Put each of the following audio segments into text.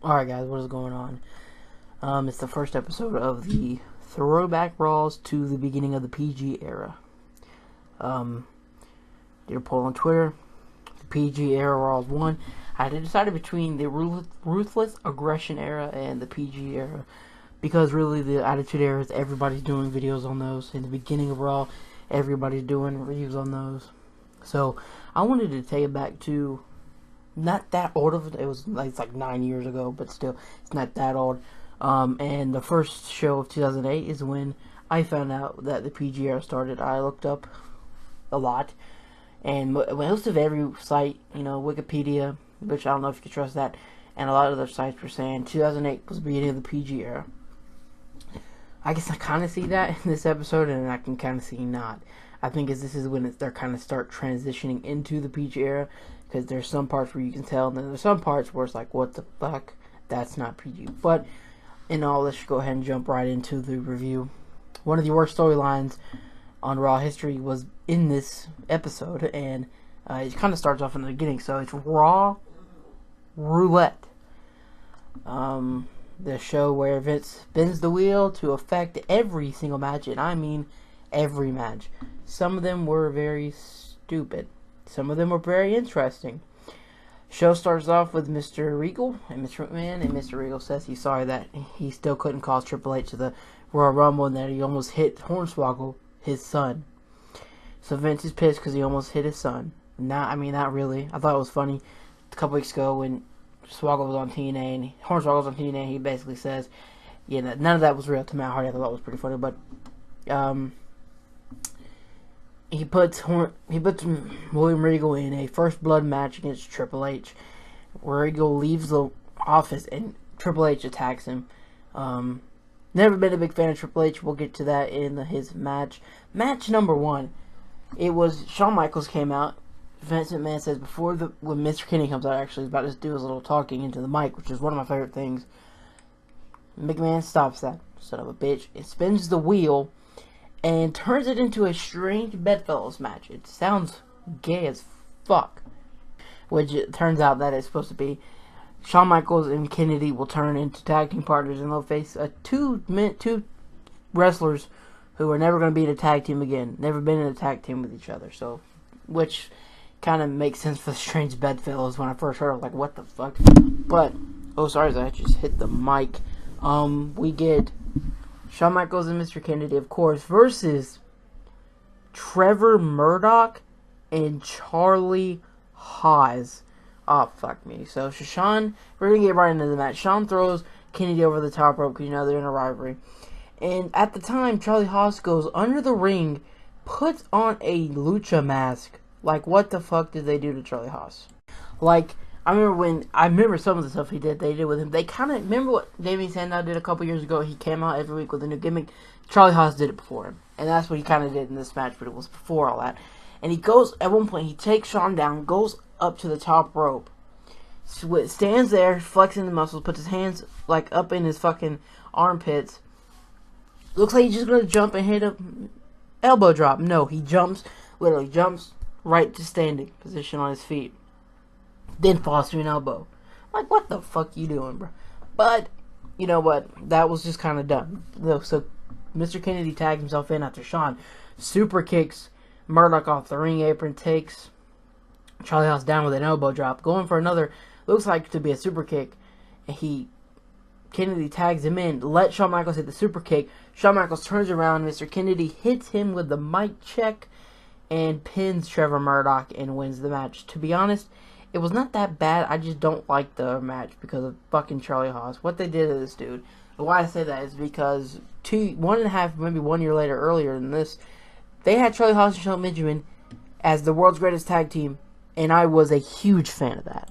Alright guys, what is going on? It's the first episode of the Throwback Raws to the beginning of the PG era. Did a poll on Twitter. The PG era Raws won. I had to decide between the Ruthless Aggression era and the PG era. Because really the Attitude era is everybody's doing videos on those. In the beginning of Raw, everybody's doing reviews on those. So, I wanted to take it back to not that old of it. It was like 9 years ago, but still, it's not that old. And the first show of 2008 is when I found out that the PG era started. I looked up a lot, and most of every site, Wikipedia, which I don't know if you can trust that, and a lot of other sites were saying 2008 was the beginning of the PG era. I guess I kind of see that in this episode, and I can kind of see not. I think this is when they're kind of start transitioning into the PG era. Because there's some parts where you can tell, and then there's some parts where it's like, what the fuck? That's not PG. But, in all, let's go ahead and jump right into the review. One of the worst storylines on Raw history was in this episode, and it kind of starts off in the beginning. So, it's Raw Roulette. The show where Vince spins the wheel to affect every single match, and I mean every match. Some of them were very stupid. Some of them were very interesting. Show starts off with Mr. Regal and Mr. McMahon, and Mr. Regal says he's sorry that he still couldn't cause Triple H to the Royal Rumble and that he almost hit Hornswoggle, his son. So Vince is pissed because he almost hit his son. Not really. I thought it was funny a couple weeks ago when Swoggle was on TNA and Hornswoggle was on TNA, and he basically says, none of that was real to Matt Hardy. I thought that was pretty funny, but He puts William Regal in a first blood match against Triple H. Regal leaves the office and Triple H attacks him. Never been a big fan of Triple H. We'll get to that in his match. Match number 1. It was Shawn Michaels came out. Vince McMahon says when Mr. Kennedy comes out, actually, he's about to do his little talking into the mic, which is one of my favorite things. McMahon stops that son of a bitch. It spins the wheel and turns it into a strange bedfellows match. It sounds gay as fuck. Which it turns out that it's supposed to be Shawn Michaels and Kennedy will turn into tag team partners, and they'll face two wrestlers who are never going to be in a tag team again. Never been in a tag team with each other. So, which kind of makes sense for the strange bedfellows. When I first heard it, I was like, what the fuck? But, oh sorry, I just hit the mic. We get Shawn Michaels and Mr. Kennedy, of course, versus Trevor Murdoch and Charlie Haas. Oh, fuck me. So, Shawn, we're going to get right into the match. Shawn throws Kennedy over the top rope because, they're in a rivalry. And at the time, Charlie Haas goes under the ring, puts on a lucha mask. Like, what the fuck did they do to Charlie Haas? Like, I remember some of the stuff they did with him. They kind of, remember what Damien Sandow did a couple years ago? He came out every week with a new gimmick. Charlie Haas did it before him. And that's what he kind of did in this match, but it was before all that. And he goes, at one point, he takes Shawn down, goes up to the top rope, stands there, flexing the muscles, puts his hands, like, up in his fucking armpits. Looks like he's just going to jump and hit a elbow drop. No, he literally jumps right to standing position on his feet. Then falls to an elbow. Like, what the fuck you doing, bro? But, you know what? That was just kind of done. So, Mr. Kennedy tags himself in after Shawn super kicks Murdoch off the ring apron, takes Charlie Haas down with an elbow drop, going for another, looks like to be a super kick. And Kennedy tags him in, let Shawn Michaels hit the super kick. Shawn Michaels turns around, Mr. Kennedy hits him with the mic check and pins Trevor Murdoch and wins the match. To be honest, it was not that bad. I just don't like the match because of fucking Charlie Haas. What they did to this dude. And why I say that is because 1.5, maybe 1 year earlier than this, they had Charlie Haas and Shelton Benjamin as the world's greatest tag team, and I was a huge fan of that.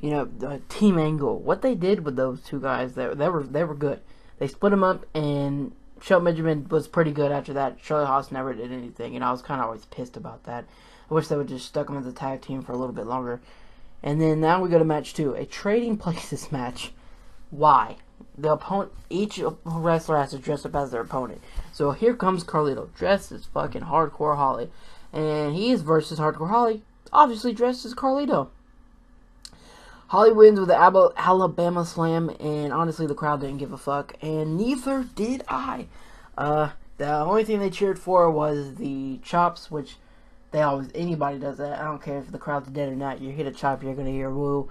The Team Angle. What they did with those two guys, they were good. They split them up, and Shelton Benjamin was pretty good after that. Charlie Haas never did anything, and I was kind of always pissed about that. I wish they would just stuck them as a tag team for a little bit longer. And then now we go to match 2, a trading places match. Why? The opponent, each wrestler has to dress up as their opponent. So here comes Carlito, dressed as fucking Hardcore Holly, and he is versus Hardcore Holly, obviously dressed as Carlito. Holly wins with the Alabama Slam, and honestly, the crowd didn't give a fuck, and neither did I. The only thing they cheered for was the chops, which anybody does that. I don't care if the crowd's dead or not. You hit a chop, you're gonna hear woo.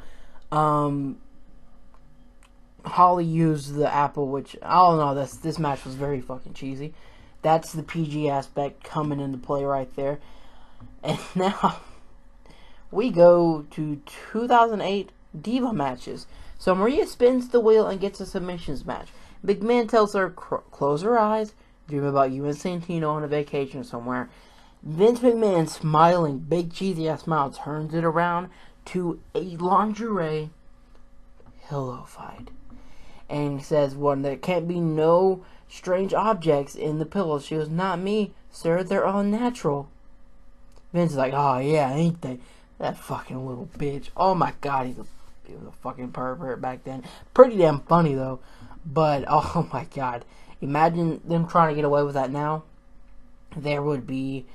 Holly used the apple, which I don't know. This match was very fucking cheesy. That's the PG aspect coming into play right there. And now we go to 2008 Diva Matches. So Maria spins the wheel and gets a submissions match. McMahon tells her, close her eyes, dream about you and Santino on a vacation somewhere. Vince McMahon, smiling, big cheesy ass smile, turns it around to a lingerie pillow fight. And says, well, there can't be no strange objects in the pillows. She goes, not me, sir, they're all natural. Vince is like, oh yeah, ain't they? That fucking little bitch. Oh my god, he was a fucking pervert back then. Pretty damn funny though. But, oh my god. Imagine them trying to get away with that now. There would be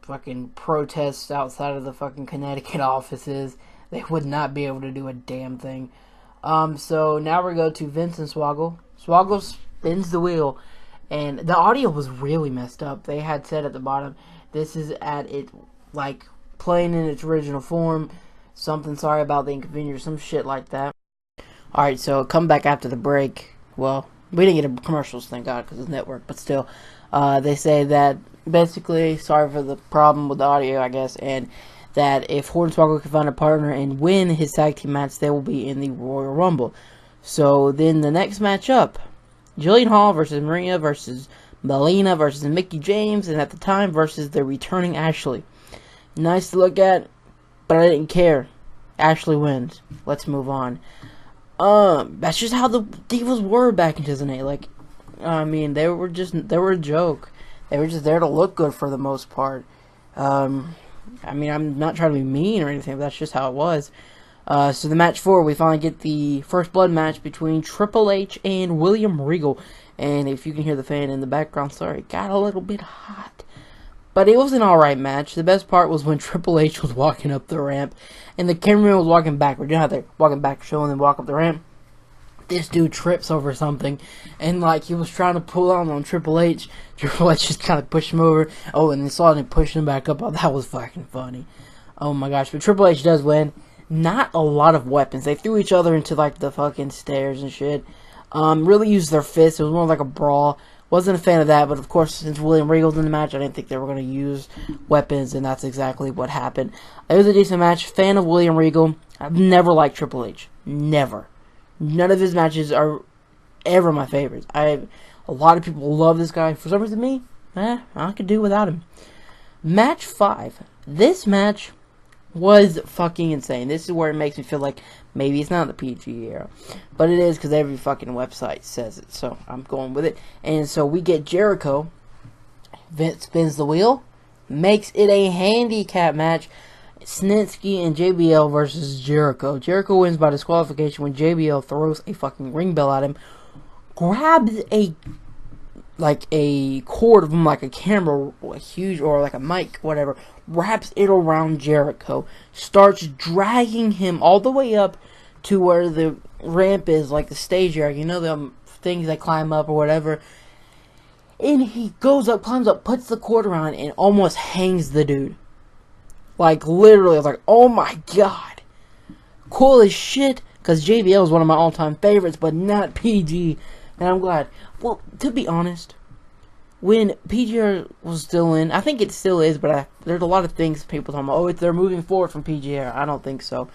fucking protests outside of the fucking Connecticut offices. They would not be able to do a damn thing. So now we go to Vince and Swoggle. Swoggle spins the wheel, and the audio was really messed up. They had said at the bottom, this is at it, like, playing in its original form. Something sorry about the inconvenience, some shit like that. Alright, so come back after the break. Well, we didn't get a commercials, thank God, because it's network, but still. They say that, basically, sorry for the problem with the audio, I guess, and that if Hornswoggle can find a partner and win his tag team match, they will be in the Royal Rumble. So then the next match up, Jillian Hall versus Maria versus Melina versus Mickie James, and at the time versus the returning Ashley. Nice to look at, but I didn't care. Ashley wins. Let's move on. That's just how the Divas were back in 2008. Like, I mean, they were a joke. They were just there to look good for the most part. I mean, I'm not trying to be mean or anything, but that's just how it was. So the match 4, we finally get the first blood match between Triple H and William Regal. And if you can hear the fan in the background, sorry, it got a little bit hot. But it was an alright match. The best part was when Triple H was walking up the ramp, and the cameraman was walking backward. You know how they're walking back, showing them walk up the ramp? This dude trips over something, and like he was trying to pull on Triple H. Triple H just kind of pushed him over. Oh, and then saw him push him back up. Oh, that was fucking funny. Oh my gosh, but Triple H does win. Not a lot of weapons. They threw each other into like the fucking stairs and shit. Really used their fists. It was more like a brawl. Wasn't a fan of that, but of course, since William Regal's in the match, I didn't think they were going to use weapons, and that's exactly what happened. It was a decent match. Fan of William Regal. I've never liked Triple H. Never. None of his matches are ever my favorites. A lot of people love this guy. For some reason, me, I could do without him. Match 5. This match was fucking insane. This is where it makes me feel like maybe it's not the PG era. But it is, because every fucking website says it. So I'm going with it. And so we get Jericho. Vince spins the wheel. Makes it a handicap match. Snitsky and JBL versus Jericho. Jericho wins by disqualification when JBL throws a fucking ring bell at him. Grabs a cord of him, like a camera, a huge, or like a mic, whatever. Wraps it around Jericho. Starts dragging him all the way up to where the ramp is, like the stage area. You know, the things that climb up or whatever. And he goes up, climbs up, puts the cord around, and almost hangs the dude. Like, literally, I was like, oh my god. Cool as shit, because JBL is one of my all-time favorites, but not PG. And I'm glad. Well, to be honest, when PG was still in, I think it still is, but there's a lot of things people talking about, oh, they're moving forward from PG era. I don't think so.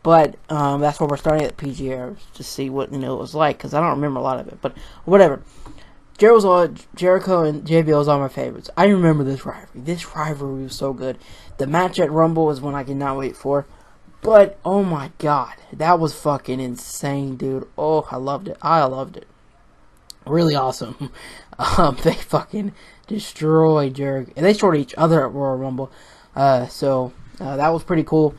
But, that's where we're starting at PG era, to see what, it was like, because I don't remember a lot of it. But, whatever. Jericho and JBL was all my favorites. I remember this rivalry. This rivalry was so good. The match at Rumble was one I cannot wait for. But, oh my god. That was fucking insane, dude. Oh, I loved it. I loved it. Really awesome. They fucking destroyed Jericho. And they destroyed each other at Royal Rumble. So, that was pretty cool.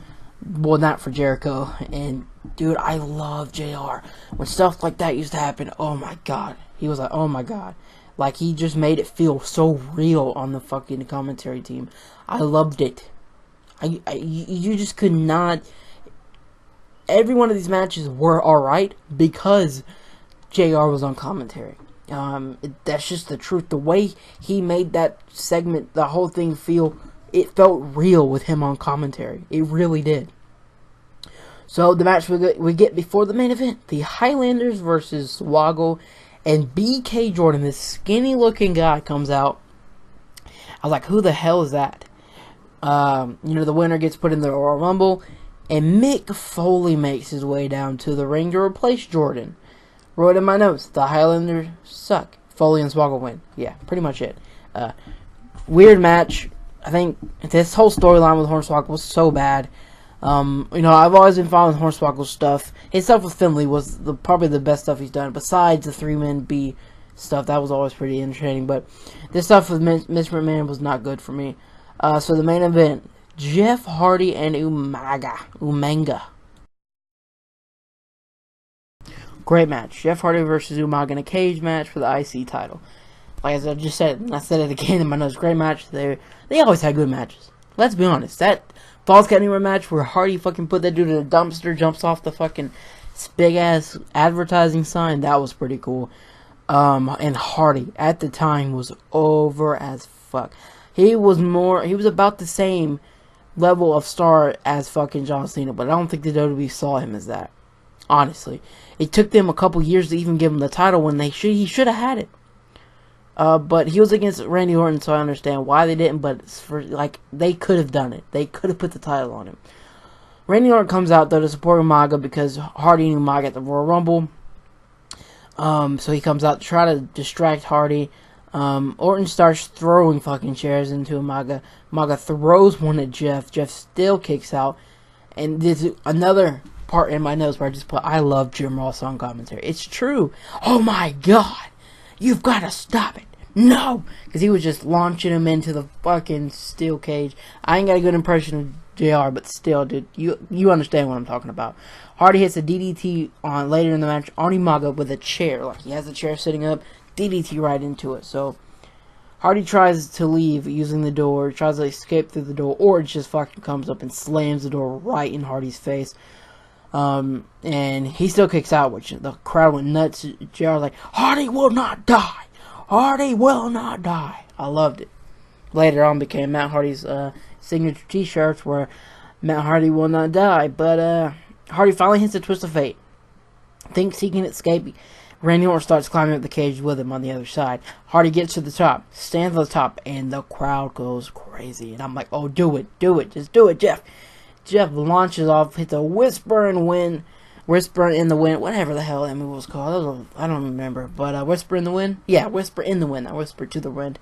Well, not for Jericho. And, dude, I love JR. When stuff like that used to happen, oh my god. He was like, oh my god. Like, he just made it feel so real on the fucking commentary team. I loved it. You just could not... every one of these matches were alright because JR was on commentary. That's just the truth. The way he made that segment, the whole thing it felt real with him on commentary. It really did. So the match we get before the main event, the Highlanders versus Swoggle, and BK Jordan, this skinny looking guy, comes out. I was like, who the hell is that? The winner gets put in the Royal Rumble, and Mick Foley makes his way down to the ring to replace Jordan. Wrote in my notes, the Highlanders suck. Foley and Swoggle win. Yeah, pretty much it. Weird match. I think this whole storyline with Hornswoggle was so bad. I've always been following Hornswoggle's stuff. His stuff with Finley was probably the best stuff he's done. Besides the 3-man B stuff, that was always pretty entertaining. But this stuff with Mitch McMahon was not good for me. So the main event, Jeff Hardy and Umaga. Great match. Jeff Hardy versus Umaga in a cage match for the IC title. Like as I just said, and I said it again in my notes, great match. They always had good matches. Let's be honest. That Falls Count Anywhere match where Hardy fucking put that dude in a dumpster, jumps off the fucking big ass advertising sign, that was pretty cool. And Hardy at the time was over as fuck. He was about the same level of star as fucking John Cena, but I don't think the WWE saw him as that. Honestly, it took them a couple years to even give him the title when he should have had it. But he was against Randy Orton, so I understand why they didn't. But they could have done it. They could have put the title on him. Randy Orton comes out though to support Umaga because Hardy and Umaga at the Royal Rumble. So he comes out to try to distract Hardy. Orton starts throwing fucking chairs into Umaga. Umaga throws one at Jeff. Jeff still kicks out. And this is another part in my notes where I just put, I love Jim Ross on commentary. It's true. Oh my god. You've got to stop it. No! Because he was just launching him into the fucking steel cage. I ain't got a good impression of JR, but still, dude, you understand what I'm talking about. Hardy hits a DDT later in the match on Umaga with a chair. Like, he has the chair sitting up, DDT right into it. So, Hardy tries to leave using the door, tries to escape through the door, or it just fucking comes up and slams the door right in Hardy's face. And he still kicks out, which the crowd went nuts. JR's like, Hardy will not die! Hardy will not die! I loved it. Later on became Matt Hardy's signature t-shirts where Matt Hardy will not die. But Hardy finally hits a twist of fate. Thinks he can escape. Randy Orton starts climbing up the cage with him on the other side. Hardy gets to the top, stands on the top, and the crowd goes crazy. And I'm like, oh, do it, just do it, Jeff. Jeff launches off, hits a Whisper in the Wind, whatever the hell that move was called. I don't remember. But Whisper in the Wind? Yeah, Whisper in the Wind, not Whisper to the Wind.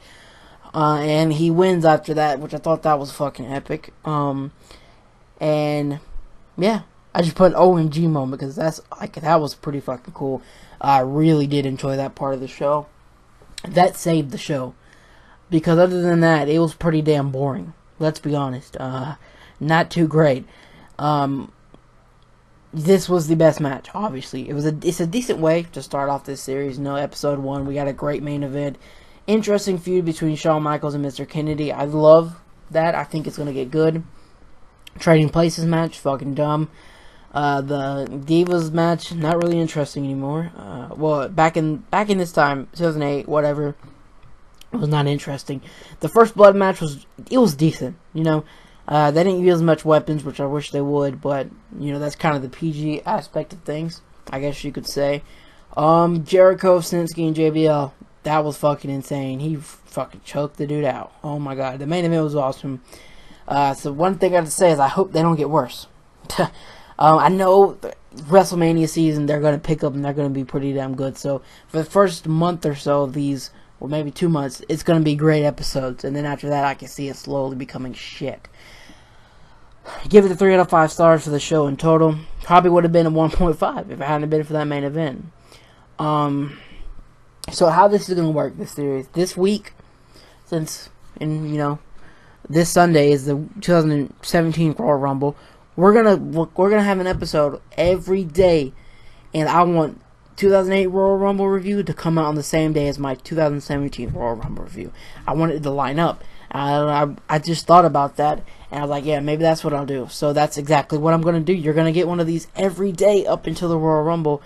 And he wins after that, which I thought that was fucking epic. And yeah, I just put an OMG moment because that was pretty fucking cool. I really did enjoy that part of the show. That saved the show. Because other than that, it was pretty damn boring. Let's be honest. Not too great. This was the best match, obviously. It's a decent way to start off this series. Episode 1, we got a great main event. Interesting feud between Shawn Michaels and Mr. Kennedy. I love that. I think it's going to get good. Trading Places match, fucking dumb. The Divas match, not really interesting anymore. Well, back in this time, 2008, whatever, it was not interesting. The First Blood match was decent, They didn't use much weapons, which I wish they would, but, that's kind of the PG aspect of things, I guess you could say. Jericho, Snitsky, and JBL, that was fucking insane. He fucking choked the dude out. Oh my god, the main event was awesome. So one thing I have to say is I hope they don't get worse. I know WrestleMania season, they're going to pick up and they're going to be pretty damn good. So for the first month or so of these, or maybe 2 months, it's going to be great episodes. And then after that, I can see it slowly becoming shit. Give it a 3 out of 5 stars for the show in total. Probably would have been a 1.5 if it hadn't been for that main event. So how this is going to work, this series. This week, since, this Sunday is the 2017 Royal Rumble, we're gonna have an episode every day, and I want 2008 Royal Rumble review to come out on the same day as my 2017 Royal Rumble review. I want it to line up. I just thought about that, and I was like, yeah, maybe that's what I'll do. So that's exactly what I'm going to do. You're going to get one of these every day up until the Royal Rumble,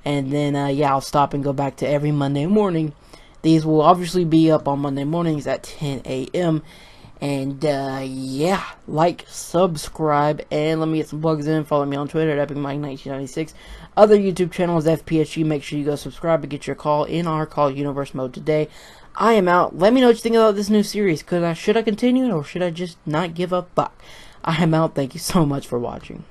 and then, yeah, I'll stop and go back to every Monday morning. These will obviously be up on Monday mornings at 10 a.m., and, yeah, like, subscribe, and let me get some plugs in. Follow me on Twitter at EpicMike1996. Other YouTube channels, FPSG. Make sure you go subscribe and get your call in our Call Universe mode today. I am out. Let me know what you think about this new series. Should I continue it, or should I just not give a fuck? I am out. Thank you so much for watching.